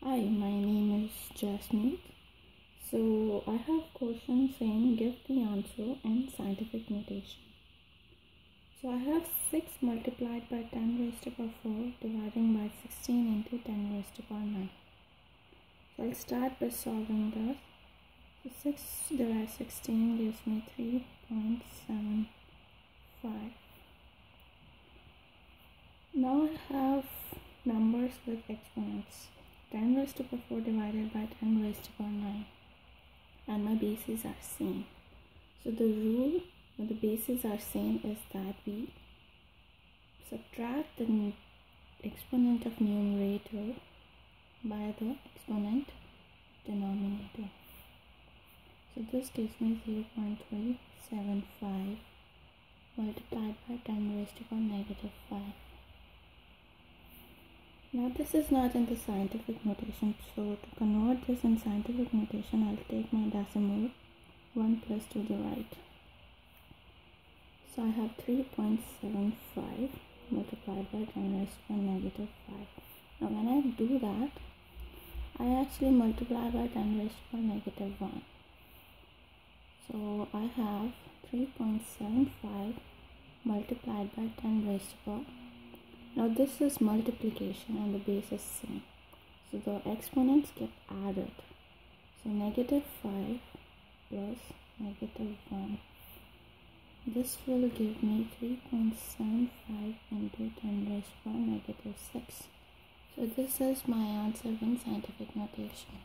Hi, my name is Jasmeet. So I have question saying give the answer in scientific notation. So I have 6 multiplied by 10 raised to power 4 dividing by 16 into 10 raised to power 9. So I'll start by solving this. So 6 divided 16 gives me 3.75. Now I have numbers with exponents. 10 raised to power 4 divided by 10 raised to power 9, and my bases are same. So the rule when the bases are same is that we subtract the exponent of numerator by the exponent denominator. So this gives me 0.375 multiplied by 10 raised to power negative 5. Now this is not in the scientific notation, so to convert this in scientific notation, I'll take my decimal 1 plus to the right. So I have 3.75 multiplied by 10 raised to power negative 5. Now when I do that, I actually multiply by 10 raised to power negative 1. So I have 3.75 multiplied by 10 raised to power. Now this is multiplication and the base is same. So the exponents get added. So negative 5 plus negative 1. This will give me 3.75 into 10 raised to power negative 6. So this is my answer in scientific notation.